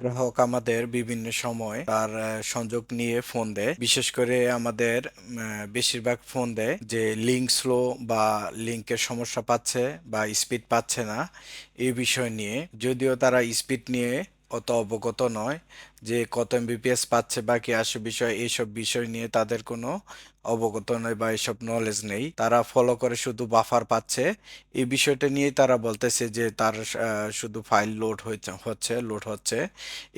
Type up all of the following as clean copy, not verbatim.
গ্রাহক আমাদের বিভিন্ন সময় তার সংযোগ নিয়ে ফোন দেয়। বিশেষ করে আমাদের বেশিরভাগ ফোন দেয় যে লিঙ্ক স্লো বা লিঙ্কের সমস্যা পাচ্ছে বা স্পিড পাচ্ছে না এই বিষয় নিয়ে। যদিও তারা স্পিড নিয়ে অত অবগত নয় যে কত এমবিপিএস পাচ্ছে বা কি আসে বিষয়, এইসব বিষয় নিয়ে তাদের কোনো অবগত নয় বা এসব নলেজ নেই। তারা ফলো করে শুধু বাফার পাচ্ছে এই বিষয়টা নিয়ে তারা বলতেছে যে তার শুধু ফাইল লোড হচ্ছে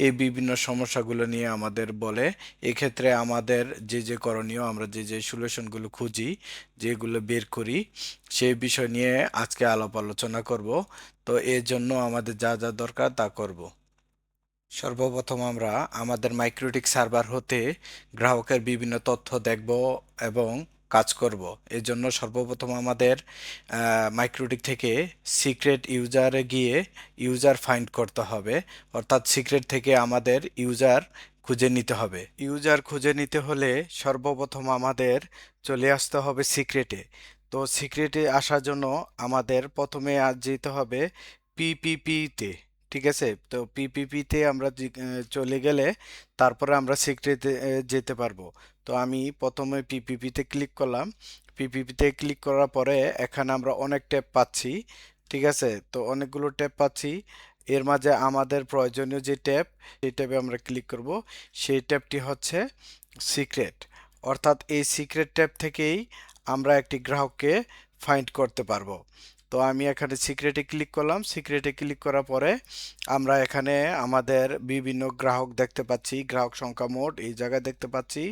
এই বিভিন্ন সমস্যাগুলো নিয়ে আমাদের বলে। এক্ষেত্রে আমাদের যে যে করণীয়, আমরা যে যে সলিউশনগুলো খুঁজি, যেগুলো বের করি, সেই বিষয় নিয়ে আজকে আলাপ আলোচনা করব। তো এর জন্য আমাদের যা যা দরকার তা করব। সর্বপ্রথম আমরা আমাদের মাইক্রোটিক সার্ভার হতে গ্রাহকের বিভিন্ন তথ্য দেখব এবং কাজ করব। এর জন্য সর্বপ্রথম আমাদের মাইক্রোটিক থেকে সিক্রেট ইউজারে গিয়ে ইউজার ফাইন্ড করতে হবে। অর্থাৎ সিক্রেট থেকে আমাদের ইউজার খুঁজে নিতে হবে। ইউজার খুঁজে নিতে হলে সর্বপ্রথম আমাদের চলে আসতে হবে সিক্রেটে। তো সিক্রেটে আসার জন্য আমাদের প্রথমে যেতে হবে পিপিপিতে। ঠিক আছে, তো পিপিপিতে আমরা চলে গেলে তারপরে আমরা সিক্রেটে যেতে পারবো। তো আমি প্রথমে পিপিপিতে ক্লিক করলাম। পিপিপিতে ক্লিক করার পরে এখানে আমরা অনেক ট্যাব পাচ্ছি। ঠিক আছে, তো অনেকগুলো ট্যাব পাচ্ছি। এর মাঝে আমাদের প্রয়োজনীয় যে ট্যাব, সেই ট্যাবে আমরা ক্লিক করব। সেই ট্যাবটি হচ্ছে সিক্রেট। অর্থাৎ এই সিক্রেট ট্যাব থেকেই আমরা একটি গ্রাহককে ফাইন্ড করতে পারবো। তো আমি এখানে সিক্রেটে ক্লিক করলাম। সিক্রেটে ক্লিক করার পরে আমরা এখানে আমাদের বিভিন্ন গ্রাহক দেখতে পাচ্ছি। গ্রাহক সংখ্যা মোট এই জায়গায় দেখতে পাচ্ছি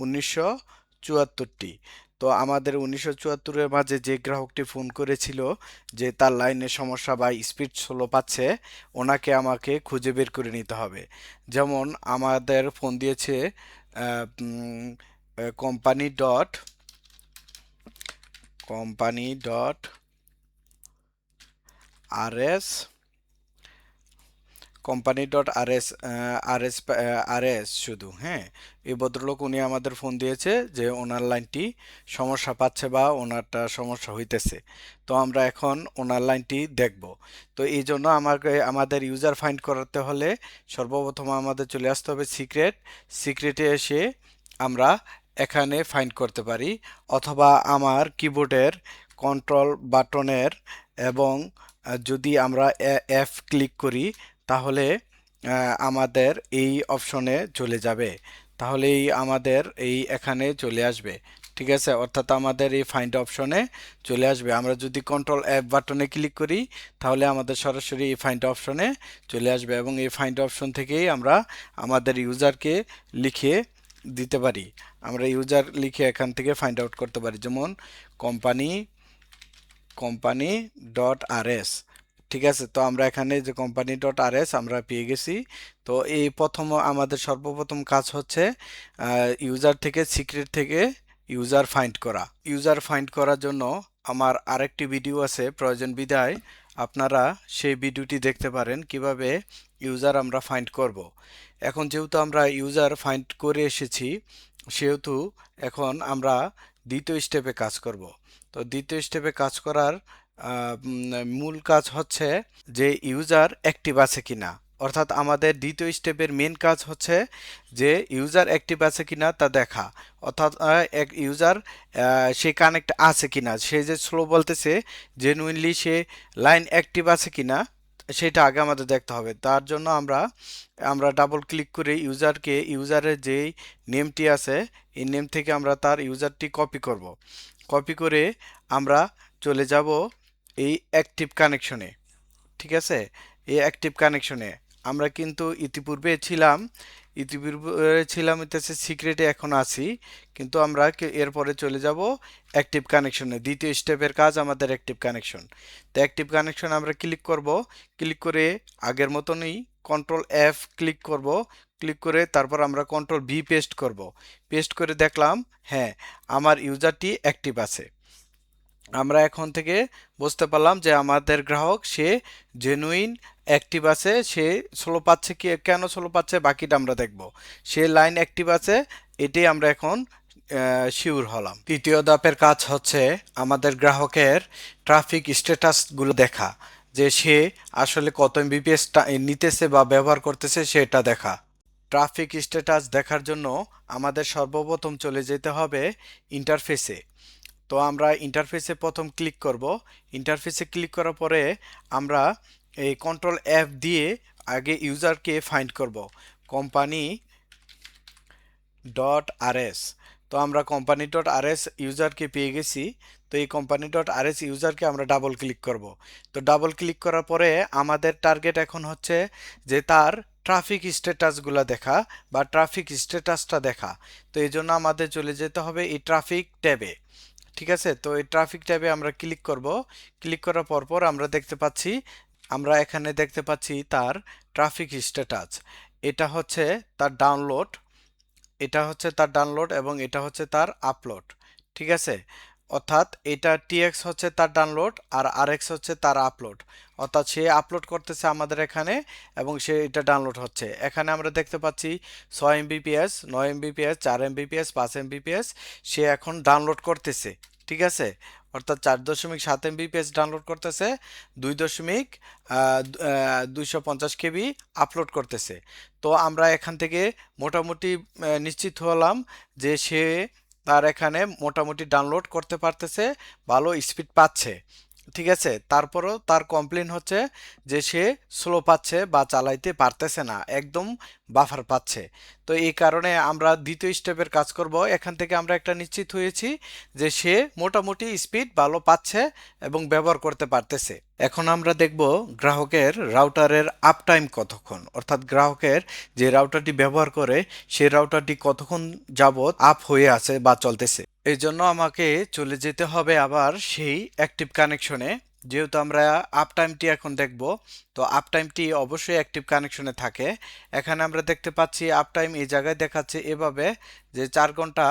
1974টি। তো আমাদের 1974-এর মাঝে যে গ্রাহকটি ফোন করেছিল যে তার লাইনের সমস্যা বা স্পিড স্লো পাচ্ছে, ওনাকে আমাকে খুঁজে বের করে নিতে হবে। যেমন আমাদের ফোন দিয়েছে company dot company dot RS company dot R S শুধু, হ্যাঁ। এই ভদ্রলোক উনি আমাদের ফোন দিয়েছে যে ওনার লাইনটি সমস্যা পাচ্ছে বা ওনারটা সমস্যা হইতেছে। তো আমরা এখন ওনার লাইনটি দেখব। তো এই জন্য আমাদের ইউজার ফাইন্ড করাতে হলে সর্বপ্রথম আমাদের চলে আসতে হবে সিক্রেটে এসে আমরা এখানে ফাইন্ড করতে পারি, অথবা আমার কিবোর্ডের কন্ট্রোল বাটনের এবং যদি আমরা এফ ক্লিক করি তাহলে আমাদের এই অপশনে চলে যাবে। তাহলেই আমাদের এই এখানে চলে আসবে। ঠিক আছে, অর্থাৎ আমাদের এই ফাইন্ড অপশনে চলে আসবে। আমরা যদি কন্ট্রোল এফ বাটনে ক্লিক করি তাহলে আমাদের সরাসরি এই ফাইন্ড অপশনে চলে আসবে এবং এই ফাইন্ড অপশন থেকেই আমরা আমাদের ইউজারকে লিখে দিতে পারি। আমরা ইউজার লিখে এখান থেকে ফাইন্ড আউট করতে পারি, যেমন কোম্পানি কোম্পানি ডট আরএস। ঠিক আছে, তো আমরা এখানে যে কোম্পানি ডট আরএস আমরা পেয়ে গেছি। তো এই আমাদের সর্বপ্রথম কাজ হচ্ছে ইউজার থেকে সিক্রেট থেকে ইউজার ফাইন্ড করা। ইউজার ফাইন্ড করার জন্য আমার আরেকটি ভিডিও আছে, প্রয়োজন বিধায় আপনারা সেই ভিডিওটি দেখতে পারেন কিভাবে ইউজার আমরা ফাইন্ড করব। এখন যেহেতু আমরা ইউজার ফাইন্ড করে এসেছি, সেহেতু এখন আমরা দ্বিতীয় স্টেপে কাজ করব। তো দ্বিতীয় স্টেপে কাজ করার মূল কাজ হচ্ছে যে ইউজার অ্যাক্টিভ আছে কিনা। অর্থাৎ আমাদের দ্বিতীয় স্টেপের মেন কাজ হচ্ছে যে ইউজার অ্যাক্টিভ আছে কিনা তা দেখা। অর্থাৎ এক ইউজার সে কানেক্ট আছে কিনা, সে যে স্লো বলতেছে জেনুইনলি সে লাইন অ্যাক্টিভ আছে কিনা সেটা আগে আমাদের দেখতে হবে। তার জন্য আমরা ডাবল ক্লিক করে ইউজারের যেই নেমটি আছে এই নেম থেকে আমরা তার ইউজারটি কপি করব। কপি করে আমরা চলে যাব এই অ্যাক্টিভ কানেকশনে। ঠিক আছে, এই অ্যাক্টিভ কানেকশনে আমরা কিন্তু ইতিপূর্বে ছিলাম হচ্ছে সিক্রেটে, এখন আছি। কিন্তু আমরা এরপরে চলে যাব অ্যাক্টিভ কানেকশনে। দ্বিতীয় স্টেপের কাজ আমাদের অ্যাক্টিভ কানেকশন। তো অ্যাক্টিভ কানেকশন আমরা ক্লিক করব। ক্লিক করে আগের মতনই কন্ট্রোল এফ ক্লিক করব। ক্লিক করে তারপর আমরা কন্ট্রোল ভি পেস্ট করব। পেস্ট করে দেখলাম হ্যাঁ, আমার ইউজারটি অ্যাক্টিভ আছে। আমরা এখন থেকে বুঝতে পারলাম যে আমাদের গ্রাহক সে জেনুইন অ্যাক্টিভ আছে। সে স্লো পাচ্ছে কি, কেন স্লো পাচ্ছে বাকিটা আমরা দেখব। সে লাইন অ্যাক্টিভ আছে, এটাই আমরা এখন শিওর হলাম। তৃতীয় ধাপের কাজ হচ্ছে আমাদের গ্রাহকের ট্রাফিক স্ট্যাটাসগুলো দেখা। যে সে আসলে কত এমবিপিএস নিতেছে বা ব্যবহার করতেছে সেটা দেখা। ট্রাফিক স্ট্যাটাস দেখার জন্য আমাদের সর্বপ্রথম চলে যেতে হবে ইন্টারফেসে। তো আমরা ইন্টারফেসে প্রথম ক্লিক করব। ইন্টারফেসে ক্লিক করার পরে আমরা এই কন্ট্রোল এফ দিয়ে আগে ইউজারকে ফাইন্ড করব, কোম্পানি ডট আরএস। তো আমরা কোম্পানি ডট আরএস ইউজারকে পেয়ে গেছি। তো এই কোম্পানি ডট আরএস ইউজারকে আমরা ডাবল ক্লিক করব। তো ডাবল ক্লিক করার পরে আমাদের টার্গেট এখন হচ্ছে যে তার ট্রাফিক স্ট্যাটাসগুলো দেখা বা ট্রাফিক স্ট্যাটাসটা দেখা। তো এই জন্য আমাদের চলে যেতে হবে এই ট্রাফিক ট্যাবে। ঠিক আছে, তো এই ট্রাফিক ট্যাবে আমরা ক্লিক করব। ক্লিক করার পর আমরা দেখতে পাচ্ছি, আমরা এখানে দেখতে পাচ্ছি তার ট্রাফিক স্ট্যাটাস। এটা হচ্ছে তার ডাউনলোড, এটা হচ্ছে তার ডাউনলোড এবং এটা হচ্ছে তার আপলোড। ঠিক আছে, অর্থাৎ এটা টিএক্স হচ্ছে তার ডাউনলোড আর আরএক্স হচ্ছে তার আপলোড। অর্থাৎ সে আপলোড করতেছে আমাদের এখানে এবং সে এটা ডাউনলোড হচ্ছে। এখানে আমরা দেখতে পাচ্ছি 6 এমবিপিএস, 9 এমবিপিএস, 4 এমবিপিএস, 5 এমবিপিএস সে এখন ডাউনলোড করতেছে। ঠিক আছে, অর্থাৎ 4.7 এমবিপিএস ডাউনলোড করতেছে, 2.250 কেবি আপলোড করতেছে। তো আমরা এখান থেকে মোটামুটি নিশ্চিত হলাম যে সে তার এখানে মোটামুটি ডাউনলোড করতে পারতেছে, ভালো স্পিড পাচ্ছে। ঠিক আছে, তারপরও তার কমপ্লেন হচ্ছে যে সে স্লো পাচ্ছে বা চালাইতে পারতেছে না, একদম বাফার পাচ্ছে। তো এই কারণে আমরা দ্বিতীয় স্টেপের কাজ করব। এখান থেকে আমরা একটা নিশ্চিত হয়েছি যে সে মোটামুটি স্পিড ভালো পাচ্ছে এবং ব্যবহার করতে পারতেছে। এখন আমরা দেখব গ্রাহকের রাউটারের আপ টাইম কতক্ষণ, অর্থাৎ গ্রাহকের যে রাউটারটি ব্যবহার করে সেই রাউটারটি কতক্ষণ যাবৎ আপ হয়ে আছে বা চলতেছে। এই জন্য আমাকে চলে যেতে হবে আবার সেই অ্যাক্টিভ কানেকশনে। যেহেতু আমরা আপ টাইমটি এখন দেখব, তো আপ টাইমটি অবশ্যই অ্যাক্টিভ কানেকশনে থাকে। এখানে আমরা দেখতে পাচ্ছি আপ টাইম এই জায়গায় দেখাচ্ছে এভাবে যে 4 ঘন্টা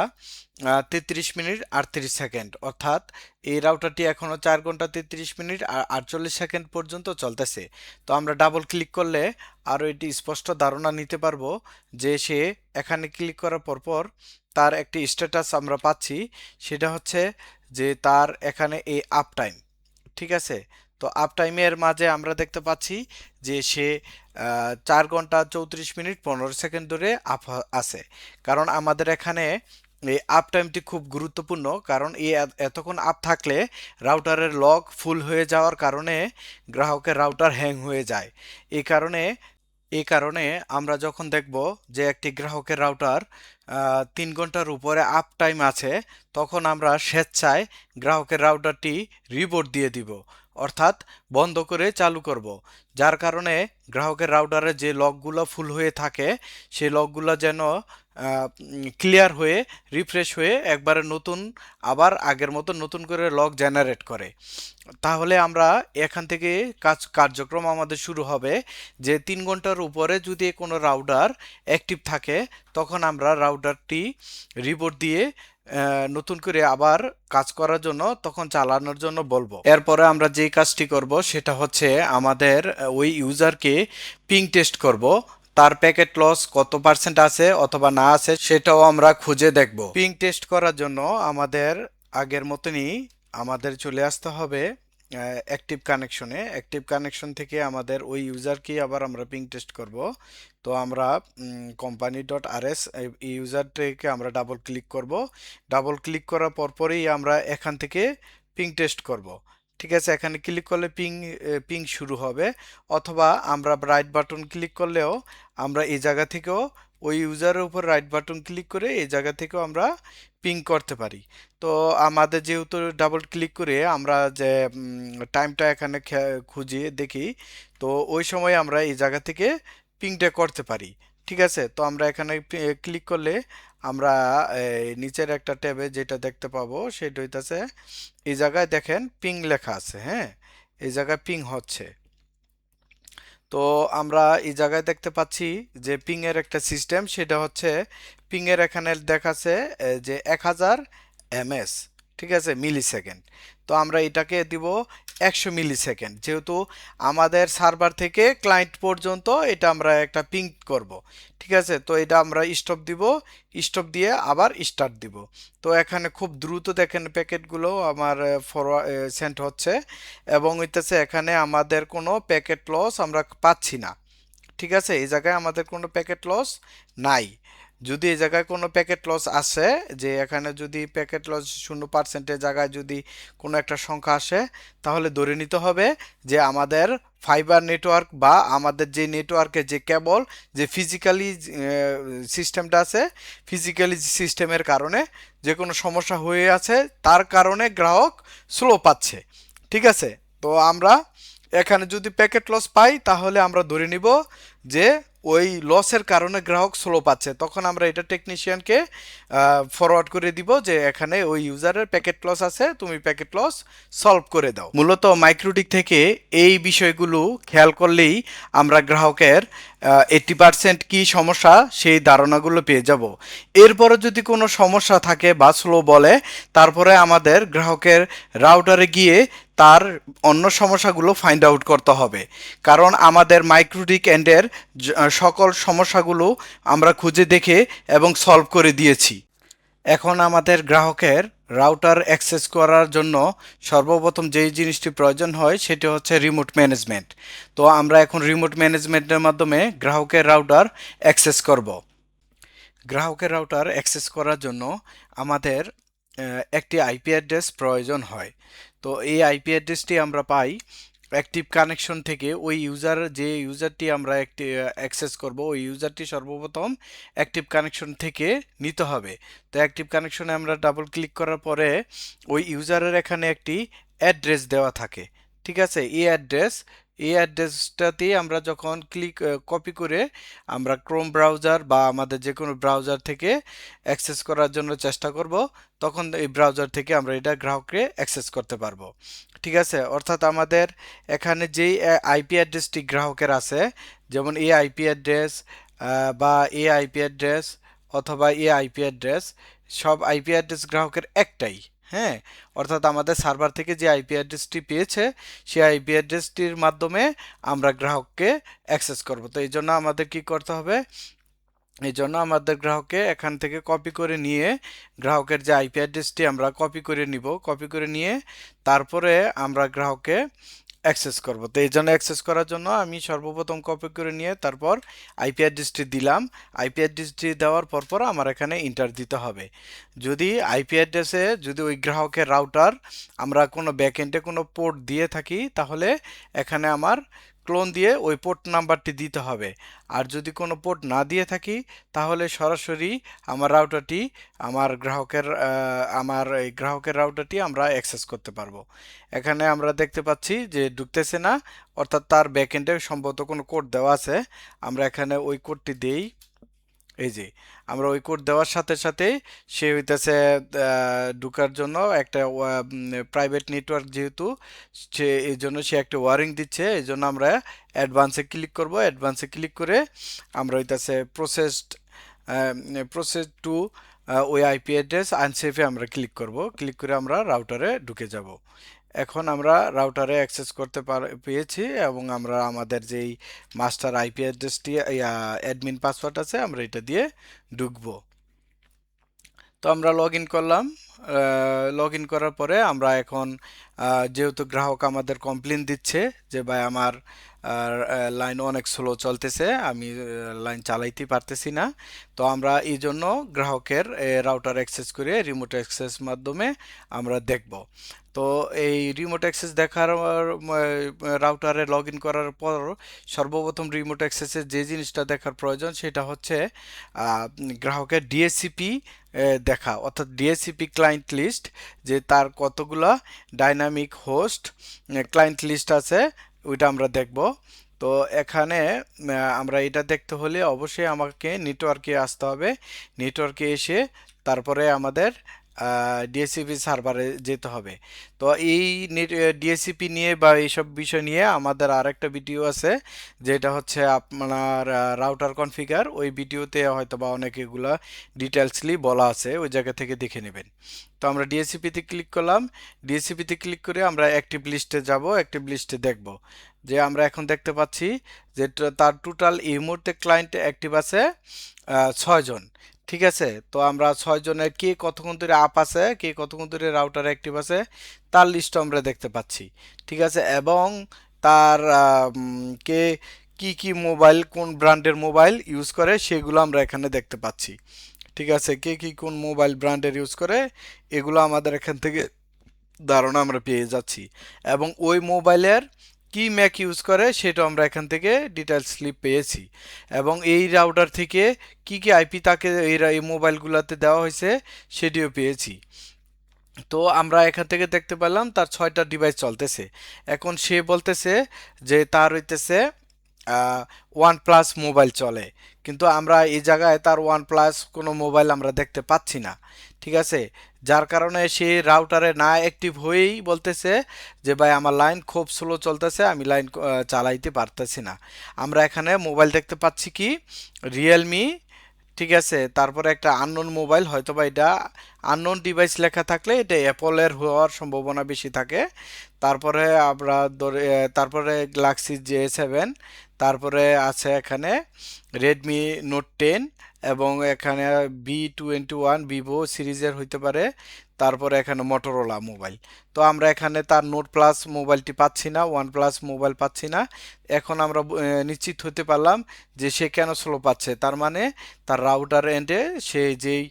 33 মিনিট 38 সেকেন্ড, অর্থাৎ এই রাউটারটি এখনও 4 ঘন্টা 33 মিনিট আর 48 সেকেন্ড পর্যন্ত চলতেছে। তো আমরা ডাবল ক্লিক করলে আরও এটি স্পষ্ট ধারণা নিতে পারবো যে সে এখানে ক্লিক করার পর তার একটি স্ট্যাটাস আমরা পাচ্ছি, সেটা হচ্ছে যে তার এখানে এই আপ টাইম। ঠিক আছে, তো আপ টাইমের মাঝে আমরা দেখতে পাচ্ছি যে সে 4 ঘন্টা 34 মিনিট 15 সেকেন্ড ধরে আপ আছে। কারণ আমাদের এখানে এই আপ টাইমটি খুব গুরুত্বপূর্ণ, কারণ এই এতক্ষণ আপ থাকলে রাউটারের লক ফুল হয়ে যাওয়ার কারণে গ্রাহকের রাউটার হ্যাং হয়ে যায়। এই কারণে আমরা যখন দেখব যে একটি গ্রাহকের রাউটার 3 ঘন্টার উপরে আপ টাইম আছে, তখন আমরা স্বেচ্ছায় গ্রাহকের রাউটারটি রিবোট দিয়ে দিব, অর্থাৎ বন্ধ করে চালু করব। যার কারণে গ্রাহকের রাউটারে যে লকগুলো ফুল হয়ে থাকে সেই লকগুলো যেন ক্লিয়ার হয়ে রিফ্রেশ হয়ে একবারে নতুন, আবার আগের মতো নতুন করে লক জেনারেট করে। তাহলে আমরা এখান থেকে কার্যক্রম আমাদের শুরু হবে যে 3 ঘন্টার উপরে যদি কোনো রাউটার অ্যাক্টিভ থাকে তখন আমরা রাউটারটি রিবোট দিয়ে নতুন করে আবার কাজ করার জন্য তখন চালানোর জন্য বলবো। এরপরে আমরা যে কাজটি করব সেটা হচ্ছে আমাদের ওই ইউজারকে পিং টেস্ট করব, তার প্যাকেট লস কত পার্সেন্ট আছে অথবা না আছে সেটাও আমরা খুঁজে দেখব। পিং টেস্ট করার জন্য আমাদের আগের মতনই আমাদের চলে আসতে হবে অ্যাক্টিভ কানেকশনে। অ্যাক্টিভ কানেকশন থেকে আমাদের ওই ইউজারকে আবার আমরা পিং টেস্ট করব। তো আমরা কোম্পানি ডট আরএস এই ইউজারটিকে আমরা ডাবল ক্লিক করব। ডাবল ক্লিক করার পরপরই আমরা এখান থেকে পিং টেস্ট করব। ঠিক আছে, এখানে ক্লিক করলে পিং শুরু হবে, অথবা আমরা রাইট বাটন ক্লিক করলেও আমরা এই জায়গা থেকেও ওই ইউজারের উপর রাইট বাটন ক্লিক করে এই জায়গা থেকেও আমরা পিং করতে পারি। তো আমাদের যেহেতু ডাবল ক্লিক করে আমরা যে টাইমটা এখানে খুঁজি দেখি, তো ওই সময় আমরা এই জায়গা থেকে পিংটা করতে পারি। ঠিক আছে, তো আমরা এখানে ক্লিক করলে আমরা নিচের একটা ট্যাবে যেটা দেখতে পাবো সেটা হইতাছে এই জায়গায় দেখেন পিং লেখা আছে। হ্যাঁ, এই জায়গায় পিং হচ্ছে। তো আমরা এই জায়গায় দেখতে পাচ্ছি যে পিং এর একটা সিস্টেম, সেটা হচ্ছে পিং এর এখানে দেখাচ্ছে যে 1000 ms। ঠিক আছে, মিলি সেকেন্ড। তো আমরা এটাকে দিব 100 মিলি সেকেন্ড, যেহেতু আমাদের সার্ভার থেকে ক্লায়েন্ট পর্যন্ত এটা আমরা একটা পিং করব। ঠিক আছে, তো এটা আমরা স্টপ দিব, স্টপ দিয়ে আবার স্টার্ট দিব। তো এখানে খুব দ্রুত দেখেন প্যাকেটগুলো আমার ফরওয়ার্ড সেন্ড হচ্ছে, এবং হইতেছে এখানে আমাদের কোনো প্যাকেট লস আমরা পাচ্ছি না। ঠিক আছে, এই জায়গায় আমাদের কোনো প্যাকেট লস নাই। যদি এই জায়গায় কোনো প্যাকেট লস আসে, যে এখানে যদি প্যাকেট লস 0%-এর জায়গায় যদি কোনো একটা সংখ্যা আসে, তাহলে ধরে নিতে হবে যে আমাদের ফাইবার নেটওয়ার্ক বা আমাদের যে নেটওয়ার্কের যে কেবল, যে ফিজিক্যালি সিস্টেমটা আছে, ফিজিক্যালি সিস্টেমের কারণে যে কোনো সমস্যা হয়ে আছে, তার কারণে গ্রাহক স্লো পাচ্ছে। ঠিক আছে, তো আমরা এখানে যদি প্যাকেট লস পাই, তাহলে আমরা ধরে নিব যে ওই লসের কারণে গ্রাহক স্লো পাচ্ছে। তখন আমরা এটা টেকনিশিয়ানকে ফরওয়ার্ড করে দিব যে এখানে ওই ইউজারের প্যাকেট লস আছে, তুমি প্যাকেট লস সলভ করে দাও। মূলত মাইক্রোটিক থেকে এই বিষয়গুলো খেয়াল করলেই আমরা গ্রাহকের 80% কি সমস্যা সেই ধারণাগুলো পেয়ে যাব। এরপরে যদি কোনো সমস্যা থাকে বা স্লো বলে, তারপরে আমাদের গ্রাহকের রাউটারে গিয়ে তার অন্য সমস্যাগুলো ফাইন্ড আউট করতে হবে। কারণ আমাদের মাইক্রোটিক এন্ডের সকল সমস্যাগুলো আমরা খুঁজে দেখে এবং সলভ করে দিয়েছি। এখন আমাদের গ্রাহকের রাউটার অ্যাক্সেস করার জন্য সর্বপ্রথম যেই জিনিসটি প্রয়োজন হয় সেটি হচ্ছে রিমোট ম্যানেজমেন্ট। তো আমরা এখন রিমোট ম্যানেজমেন্টের মাধ্যমে গ্রাহকের রাউটার অ্যাক্সেস করব। গ্রাহকের রাউটার অ্যাক্সেস করার জন্য আমাদের একটি আইপি অ্যাড্রেস প্রয়োজন হয়। তো এই আইপি অ্যাড্রেসটি আমরা পাই অ্যাক্টিভ কানেকশন থেকে। ওই ইউজার, যে ইউজারটি আমরা একটি অ্যাক্সেস করব, ওই ইউজারটি সর্বপ্রথম অ্যাক্টিভ কানেকশন থেকে নিতে হবে। তো অ্যাক্টিভ কানেকশনে আমরা ডাবল ক্লিক করার পরে ওই ইউজারের এখানে একটি অ্যাড্রেস দেওয়া থাকে। ঠিক আছে, এই অ্যাড্রেসটাতেই আমরা যখন কপি করে আমরা ক্রোম ব্রাউজার বা আমাদের যে কোনো ব্রাউজার থেকে অ্যাক্সেস করার জন্য চেষ্টা করব, তখন এই ব্রাউজার থেকে আমরা এটা গ্রাহককে অ্যাক্সেস করতে পারবো। ঠিক আছে, অর্থাৎ আমাদের এখানে যেই আইপি অ্যাড্রেসটি গ্রাহকের আছে, যেমন এই আইপি অ্যাড্রেস বা এই আইপি অ্যাড্রেস অথবা এই আইপি অ্যাড্রেস, সব আইপি অ্যাড্রেস গ্রাহকের একটাই। হ্যাঁ, অর্থাৎ আমাদের সার্ভার থেকে যে আইপি অ্যাড্রেসটি পেয়েছে, সেই আইপি অ্যাড্রেসটির মাধ্যমে আমরা গ্রাহককে অ্যাক্সেস করব। তো এই জন্য আমাদের কি করতে হবে, এই জন্য আমাদের গ্রাহককে এখান থেকে কপি করে নিয়ে, গ্রাহকের যে আইপি অ্যাড্রেসটি আমরা কপি করে নিব, কপি করে নিয়ে তারপরে আমরা গ্রাহককে অ্যাক্সেস করব। তো এই জন্য অ্যাক্সেস করার জন্য আমি সর্বপ্রথম কপি করে নিয়ে তারপর আইপি অ্যাড্রেসটি দিলাম। আইপি অ্যাড্রেসটি দেওয়ার পর আমার এখানে ইন্টার দিতে হবে। যদি আইপি অ্যাড্রেসে যদি ওই গ্রাহকের রাউটার আমরা কোনো ব্যাকএন্ডে কোনো পোর্ট দিয়ে থাকি, তাহলে এখানে আমার ক্লোন দিয়ে ওই পোর্ট নাম্বারটি দিতে হবে। আর যদি কোনো পোর্ট না দিয়ে থাকি, তাহলে সরাসরি আমার রাউটারটি, আমার এই গ্রাহকের রাউটারটি আমরা অ্যাক্সেস করতে পারবো। এখানে আমরা দেখতে পাচ্ছি যে ঢুকতেছে না, অর্থাৎ তার ব্যাকএন্ডে সম্ভবত কোনো কোড দেওয়া আছে। আমরা এখানে ওই কোডটি দেই। এই যে আমরা ওই কোড দেওয়ার সাথে সাথে সে হইতেছে ঢুকার জন্য একটা প্রাইভেট নেটওয়ার্ক, যেহেতু সে এই জন্য সে একটা ওয়ারিং দিচ্ছে। এই জন্য আমরা অ্যাডভান্সে ক্লিক করব। অ্যাডভান্সে ক্লিক করে আমরা হইতেছে প্রসেস টু ওই আইপি অ্যাড্রেস আনসেফে আমরা ক্লিক করব। ক্লিক করে আমরা রাউটারে ঢুকে যাব। এখন আমরা রাউটারে অ্যাক্সেস করতে পেরেছি, এবং আমরা আমাদের যেই মাস্টার আইপি অ্যাড্রেসটি, অ্যাডমিন পাসওয়ার্ড আছে, আমরা এটা দিয়ে ঢুকবো। তো আমরা লগ ইন করলাম। লগ ইন করার পরে আমরা এখন যেহেতু গ্রাহক আমাদের কমপ্লেন দিচ্ছে যে ভাই আমার লাইন অনেক স্লো চলতেছে, আমি লাইন চালাইতে পারতেছি না, তো আমরা এই জন্য গ্রাহকের রাউটার অ্যাক্সেস করে রিমোট অ্যাক্সেস মাধ্যমে আমরা দেখব। তো এই রিমোট অ্যাক্সেস দেখার রাউটারে লগ ইন করার পর সর্বপ্রথম রিমোট অ্যাক্সেসের যে জিনিসটা দেখার প্রয়োজন, সেটা হচ্ছে গ্রাহকের ডিএসসিপি দেখা, অর্থাৎ ডিএসসিপি ক্লায়েন্ট লিস্ট, যে তার কতগুলা ডাইনামিক হোস্ট ক্লায়েন্ট লিস্ট আছে, ওইটা আমরা দেখব। তো এখানে আমরা এটা দেখতে হলে অবশ্যই আমাকে নেটওয়ার্কে আসতে হবে। নেটওয়ার্কে এসে তারপরে আমাদের ডিএসসিপি সার্ভারে যেতে হবে। তো এই নেট ডিএসসিপি নিয়ে বা এইসব বিষয় নিয়ে আমাদের আরেকটা ভিডিও আছে, যেটা হচ্ছে আপনার রাউটার কনফিগার। ওই ভিডিওতে হয়তো বা অনেক এগুলা ডিটেলসলি বলা আছে, ওই জায়গা থেকে দেখে নেবেন। তো আমরা ডিএসসিপিতে ক্লিক করলাম। ডিএসসিপিতে ক্লিক করে আমরা অ্যাক্টিভ লিস্টে যাব, অ্যাক্টিভ লিস্টে দেখব যে আমরা এখন দেখতে পাচ্ছি যে তার টোটাল এই মুহূর্তে ক্লায়েন্ট অ্যাক্টিভ আছে 6 জন। ঠিক আছে, তো আমরা 6 জনের কে কতক্ষণ ধরে আপ আছে, কে কতক্ষণ ধরে রাউটার অ্যাক্টিভ আছে, তার লিস্ট আমরা দেখতে পাচ্ছি। ঠিক আছে, এবং তার কে কি কি মোবাইল, কোন ব্র্যান্ডের মোবাইল ইউজ করে সেগুলো আমরা এখানে দেখতে পাচ্ছি। ঠিক আছে, কে কি কোন মোবাইল ব্র্যান্ডের ইউজ করে এগুলো আমাদের এখান থেকে ধারণা আমরা পেয়ে যাচ্ছি। এবং ওই মোবাইলের কি ম্যাক ইউজ করে সেটা আমরা এখান থেকে ডিটেলস স্লিপ পেয়েছি। এবং এই রাউটার থেকে কি কি আইপি তাকে এই মোবাইলগুলোতে দেওয়া হয়েছে সেটিও পেয়েছি। তো আমরা এখান থেকে দেখতে পেলাম তার 6টা ডিভাইস চলতেছে। এখন সে বলতেছে যে তার হইতেছে ওয়ান প্লাস মোবাইল চলে, কিন্তু আমরা এই জায়গায় তার ওয়ান প্লাস কোনো মোবাইল আমরা দেখতে পাচ্ছি না। ঠিক আছে, যার কারণে সে রাউটারে না অ্যাক্টিভ হয়েই বলতেছে যে ভাই আমার লাইন খুব স্লো চলতেছে, আমি লাইন চালাইতে পারতেছি না। আমরা এখানে মোবাইল দেখতে পাচ্ছি কি, রিয়েলমি। ঠিক আছে, তারপরে একটা আননোন মোবাইল, হয়তো বা এটা আননোন ডিভাইস লেখা থাকলে এটা অ্যাপলের হওয়ার সম্ভাবনা বেশি থাকে। তারপরে আমরা তারপরে গ্যালাক্সি J7, তারপরে আছে এখানে রেডমি নোট 10, এবং এখানে B21 ভিভো সিরিজের হইতে পারে। তারপরে এখানে মটোরোলা মোবাইল। তো আমরা এখানে তার নোট প্লাস মোবাইলটি পাচ্ছি না, ওয়ান প্লাস মোবাইল পাচ্ছি না। এখন আমরা নিশ্চিত হতে পারলাম যে সে কেন স্লো পাচ্ছে। তার মানে তার রাউটার এন্ডে সে যেই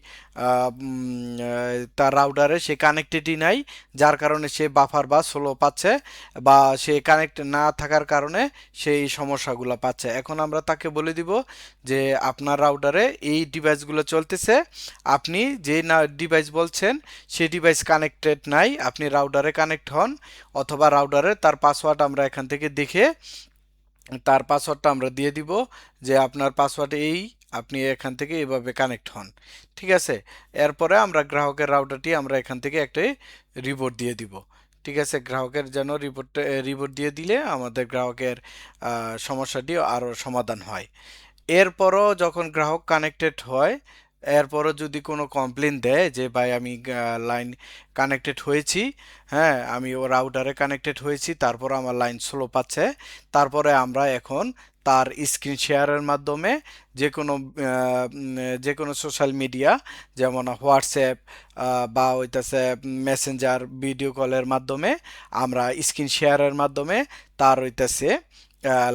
তার রাউটারে সে কানেক্টেডই নাই, যার কারণে সে বাফার বা স্লো পাচ্ছে, বা সে কানেক্ট না থাকার কারণে সেই সমস্যাগুলো পাচ্ছে। এখন আমরা তাকে বলে দিব যে আপনার রাউটারে এই ডিভাইসগুলো চলতেছে, আপনি যে না ডিভাইস বলছেন সেই ডিভাইস কানেক্টেড নাই, আপনি রাউটারে কানেক্ট হন, অথবা রাউটারে তার পাসওয়ার্ড আমরা এখান থেকে দেখে তার পাসওয়ার্ডটা আমরা দিয়ে দিব যে আপনার পাসওয়ার্ড এই, আপনি এখান থেকে এইভাবে কানেক্ট হন। ঠিক আছে, এরপরে আমরা গ্রাহকের রাউটারটি আমরা এখান থেকে একটা রিপোর্ট দিয়ে দিব। ঠিক আছে, গ্রাহকের যেন রিপোর্ট দিয়ে দিলে আমাদের গ্রাহকের সমস্যাটি আরও সমাধান হয়। এরপরও যখন গ্রাহক কানেক্টেড হয়, এরপরও যদি কোনো কমপ্লেন দেয় যে ভাই আমি লাইন কানেক্টেড হয়েছি, হ্যাঁ আমি ও রাউটারে কানেক্টেড হয়েছি, তারপর আমার লাইন স্লো পাচ্ছে, তারপরে আমরা এখন তার স্ক্রিন শেয়ারের মাধ্যমে যে কোনো সোশ্যাল মিডিয়া, যেমন হোয়াটসঅ্যাপ বা হইতাছে মেসেঞ্জার, ভিডিও কলের মাধ্যমে আমরা স্ক্রিন শেয়ারের মাধ্যমে তার হইতাছে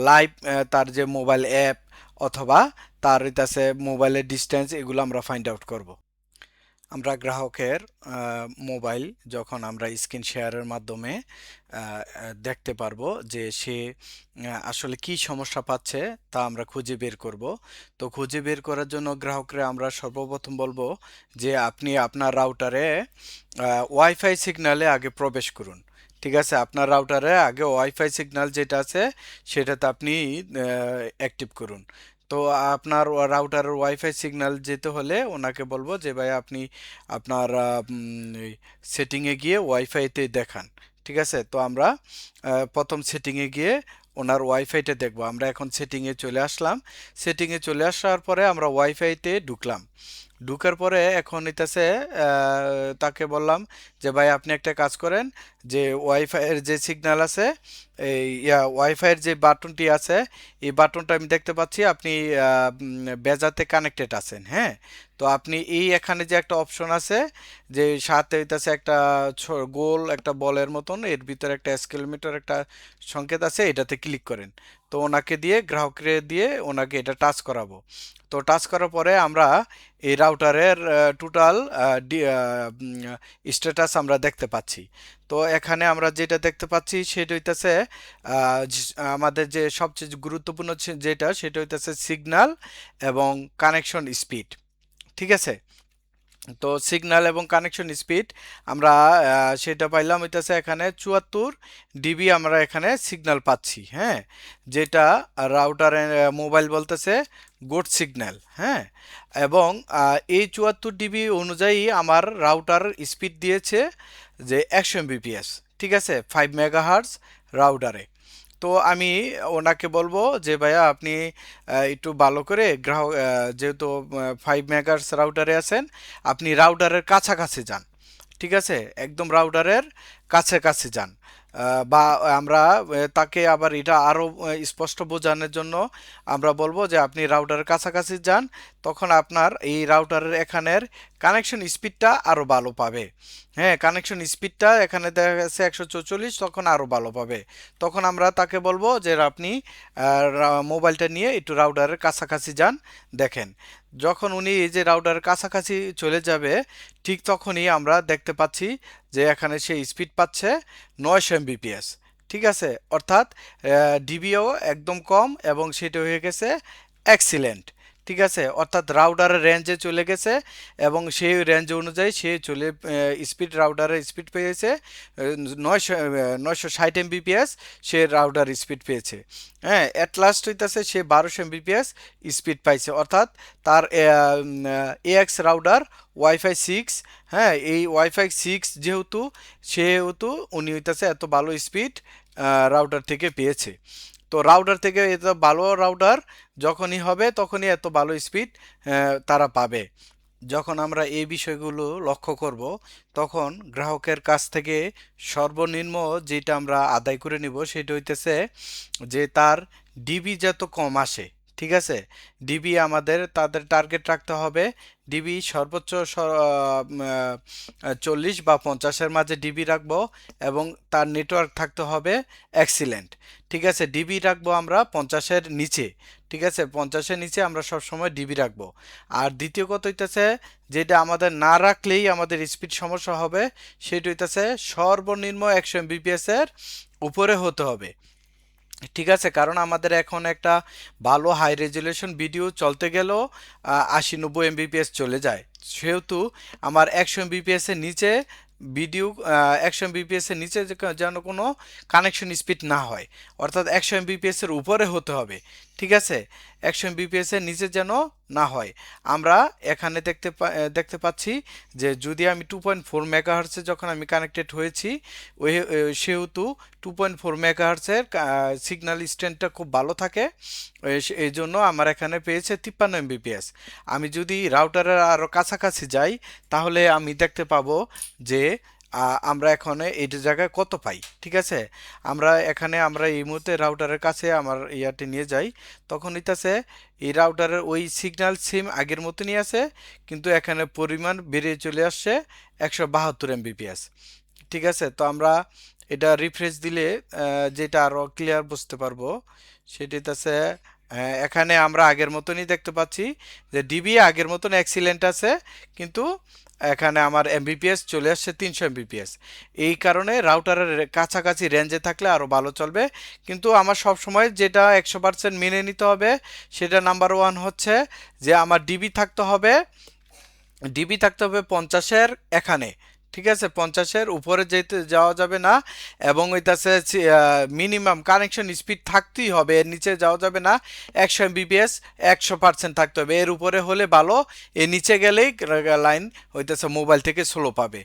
লাইভ, তার যে মোবাইল অ্যাপ অথবা তার হইতাছে মোবাইলের ডিস্টেন্স, এগুলো আমরা ফাইন্ড আউট করব। আমরা গ্রাহকের মোবাইল যখন আমরা স্ক্রিন শেয়ারের মাধ্যমে দেখতে পারবো যে সে আসলে কি সমস্যা পাচ্ছে, তা আমরা খুঁজে বের করব। তো খুঁজে বের করার জন্য গ্রাহকরা আমরা সর্বপ্রথম বলবো যে আপনি আপনার রাউটারে ওয়াইফাই সিগন্যালে আগে প্রবেশ করুন। ঠিক আছে, আপনার রাউটারে আগে ওয়াইফাই সিগন্যাল যেটা আছে সেটাতে আপনি অ্যাক্টিভ করুন। তো আপনার রাউটারের ওয়াইফাই সিগন্যাল যেতে হলে ওনাকে বলবো যে ভাই আপনি আপনার সেটিংয়ে গিয়ে ওয়াইফাইতে দেখান। ঠিক আছে, তো আমরা প্রথম সেটিংয়ে গিয়ে ওনার ওয়াইফাইটা দেখব। আমরা এখন সেটিংয়ে চলে আসলাম। সেটিংয়ে চলে আসার পরে আমরা ওয়াইফাইতে ঢুকলাম। ঢুকার পরে এখন হইতাছে তাকে বললাম যে ভাই আপনি একটা কাজ করেন, যে ওয়াইফাইয়ের যে সিগন্যাল আছে, এই ওয়াইফাইয়ের যে বাটনটি আছে, এই বাটনটা আমি দেখতে পাচ্ছি আপনি বেজাতে কানেক্টেড আছেন। হ্যাঁ, তো আপনি এই এখানে যে একটা অপশন আছে, যে সাথে হইতাছে একটা গোল একটা বলের মতন, এর ভিতরে একটা স্কেলমিটার একটা সংকেত আছে, এটাতে ক্লিক করেন। তো ওনাকে দিয়ে, গ্রাহককে দিয়ে ওনাকে এটা টাচ করাবো। তো টাচ করার পরে আমরা এই রাউটারের টোটাল স্ট্যাটাস আমরা দেখতে পাচ্ছি। তো এখানে আমরা যেটা দেখতে পাচ্ছি সেটা হইতেছে আমাদের যে সবচেয়ে গুরুত্বপূর্ণ যেটা, সেটা হইতেছে সিগন্যাল এবং কানেকশন স্পিড। ঠিক আছে, তো সিগন্যাল এবং কানেকশন স্পিড আমরা সেটা পাইলাম হইতেছে এখানে 74 ডিবি আমরা এখানে সিগন্যাল পাচ্ছি। হ্যাঁ, যেটা রাউটার মোবাইল বলতেছে গুড সিগন্যাল, হ্যাঁ। এবং এই 74 ডিবি অনুযায়ী আমার রাউটার স্পিড দিয়েছে যে 100 Mbps, ঠিক আছে, 5 মেগাহার্টজ রাউটারে। তো আমি ওনাকে বলবো যে ভাইয়া আপনি একটু ভালো করে গ্রাহক যেহেতু 5 মেগাহার্টজ রাউটারে আছেন, আপনি রাউটারের কাছাকাছি যান, ঠিক আছে, একদম রাউটারের কাছাকাছি যান। বা আমরা তাকে আবার এটা আরও স্পষ্ট বোঝানোর জন্য আমরা বলবো যে আপনি রাউটারের কাছাকাছি যান, তখন আপনার এই রাউটারের এখানের কানেকশন স্পিডটা আরও ভালো পাবে। হ্যাঁ, কানেকশন স্পিডটা এখানে দেখা গেছে 144, তখন আরও ভালো পাবে। তখন আমরা তাকে বলবো যে আপনি মোবাইলটা নিয়ে একটু রাউটারের কাছাকাছি যান, দেখেন। যখন উনি এই যে রাউটারের কাছাকাছি চলে যাবে, ঠিক তখনই আমরা দেখতে পাচ্ছি যে এখানে সে স্পিড পাচ্ছে 900 Mbps, ঠিক আছে, অর্থাৎ ডিবিও একদম কম এবং সেটা হয়ে গেছে এক্সিলেন্ট, ঠিক আছে, অর্থাৎ রাউটারের রেঞ্জে চলে গেছে এবং সেই রেঞ্জ অনুযায়ী সে চলে স্পিড, রাউটারের স্পিড পেয়েছে 960 Mbps, সে রাউটার স্পিড পেয়েছে। হ্যাঁ, অ্যাট লাস্ট হইতেছে সে 1200 Mbps স্পিড পাইছে, অর্থাৎ তার এএক্স রাউটার ওয়াইফাই 6, হ্যাঁ, এই ওয়াইফাই 6 সেহেতু উনি হইতেছে এত ভালো স্পিড রাউটার থেকে পেয়েছে। তো রাউটার থেকে এত ভালো রাউটার যখনই হবে তখনই এত ভালো স্পিড তারা পাবে। যখন আমরা এই বিষয়গুলো লক্ষ্য করব, তখন গ্রাহকের কাছ থেকে সর্বনিম্ন যেটা আমরা আদায় করে নিব সেটা হইতেছে যে তার ডিবি যত কম আসে, ঠিক আছে, ডিবি আমাদের তাদের টার্গেট রাখতে হবে ডিবি সর্বোচ্চ 40 বা 50-এর মাঝে ডিবি রাখবো, এবং তার নেটওয়ার্ক থাকতে হবে এক্সিলেন্ট, ঠিক আছে। ডিবি রাখবো আমরা 50-এর নিচে, ঠিক আছে, 50-এর নিচে আমরা সবসময় ডিবি রাখবো। আর দ্বিতীয় কথা হইতেছে যেটা আমাদের না রাখলেই আমাদের স্পিড সমস্যা হবে, সেটা হইতেছে সর্বনিম্ন 100 Mbps এর উপরে হতে হবে, ঠিক আছে। কারণ আমাদের এখন একটা ভালো হাই রেজুলেশন ভিডিও চলতে গেলেও 80-90 Mbps চলে যায়, সেহেতু আমার 100 Mbps এর নিচে ভিডিও, 100 Mbps এর নিচে যেন কোনো কানেকশন স্পিড না হয়, অর্থাৎ 100 Mbps এর উপরে হতে হবে, ঠিক আছে, 100 Mbps এর নিচে যেন না হয়। আমরা এখানে দেখতে পাচ্ছি যে যদি আমি 2.4 মেগাহার্টসে যখন আমি কানেক্টেড হয়েছি, ওই সেহেতু 2.4 মেগাহার্টসের সিগন্যাল স্ট্রেংথটা খুব ভালো থাকে, এই জন্য আমার এখানে পেয়েছে 53 Mbps। আমি যদি রাউটারের আরও কাছাকাছি যাই, তাহলে আমি দেখতে পাবো যে আমরা এখানে এই জায়গায় কত পাই, ঠিক আছে। আমরা এই মুহূর্তে রাউটারের কাছে আমার ইয়াতে নিয়ে যাই, তখন হইতাছে এই রাউটারের ওই সিগন্যাল সিম আগের মতনই আছে, কিন্তু এখানে পরিমাণ বেড়ে চলে আসছে 172 Mbps, ঠিক আছে। তো আমরা এটা রিফ্রেশ দিলে যেটা আরো ক্লিয়ার বুঝতে পারবো, সেটা হচ্ছে এখানে আমরা আগের মতনই দেখতে পাচ্ছি যে ডিবি আগের মতন এক্সিলেন্ট আছে, কিন্তু এখানে আমার এমবিপিএস চলে আসছে 300 Mbps। এই কারণে রাউটারের কাছাকাছি রেঞ্জে থাকলে আরো ভালো চলবে। কিন্তু আমার সব সময় যেটা 100% মেনে নিতে হবে, সেটা নাম্বার 1 হচ্ছে যে আমার ডিবি থাকতে হবে 50-এর এখানে, ঠিক আছে, 50-এর উপরে যেতে যাওয়া যাবে না, এবং ওইটাছে মিনিমাম কানেকশন স্পিড থাকতেই হবে, এর নিচে যাওয়া যাবে না। 100 Mbps 100% থাকতে হবে, এর উপরে হলে ভালো, এর নিচে গেলেই লাইন হইতেছে মোবাইল থেকে স্লো পাবে।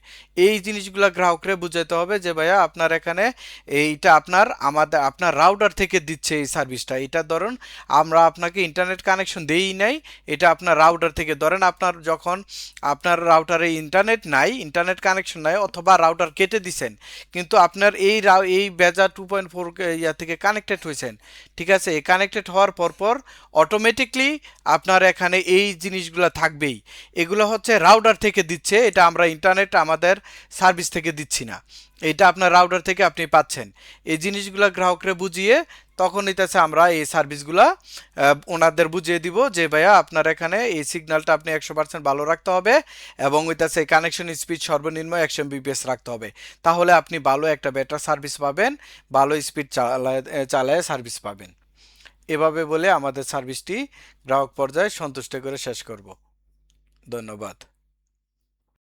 এই জিনিসগুলো গ্রাহকরে বুঝাইতে হবে যে ভাইয়া আপনার এখানে এইটা আপনার রাউটার থেকে দিচ্ছে এই সার্ভিসটা, এটা ধরুন আমরা আপনাকে ইন্টারনেট কানেকশন দেই নাই, এটা আপনার রাউটার থেকে, ধরেন আপনার রাউটারে ইন্টারনেট কানেকশন নাই, অথবা রাউটার কেটে দিছেন, কিন্তু আপনার এই বেজা 2.4 ইয়া থেকে কানেক্টেড হয়েছেন, ঠিক আছে, এই কানেক্টেড হওয়ার পর অটোমেটিকলি আপনার এখানে এই জিনিসগুলো থাকবেই। এগুলো হচ্ছে রাউটার থেকে দিচ্ছে, এটা আমরা ইন্টারনেট আমাদের সার্ভিস থেকে দিচ্ছি না, এটা আপনার রাউটার থেকে আপনি পাচ্ছেন। এই জিনিসগুলো গ্রাহকরে বুঝিয়ে তখন হইতেছে আমরা এই সার্ভিসগুলা ওনাদের বুঝিয়ে দিব যে ভাইয়া আপনার এখানে এই সিগন্যালটা আপনি 100% ভালো রাখতে হবে, এবং হইতেছে কানেকশন স্পিড সর্বনিম্ন 100 Mbps রাখতে হবে, তাহলে আপনি ভালো একটা বেটার সার্ভিস পাবেন, ভালো স্পিড চালায় সার্ভিস পাবেন। এভাবে বলে আমাদের সার্ভিসটি গ্রাহক পর্যায়ে সন্তুষ্ট করে শেষ করব। ধন্যবাদ।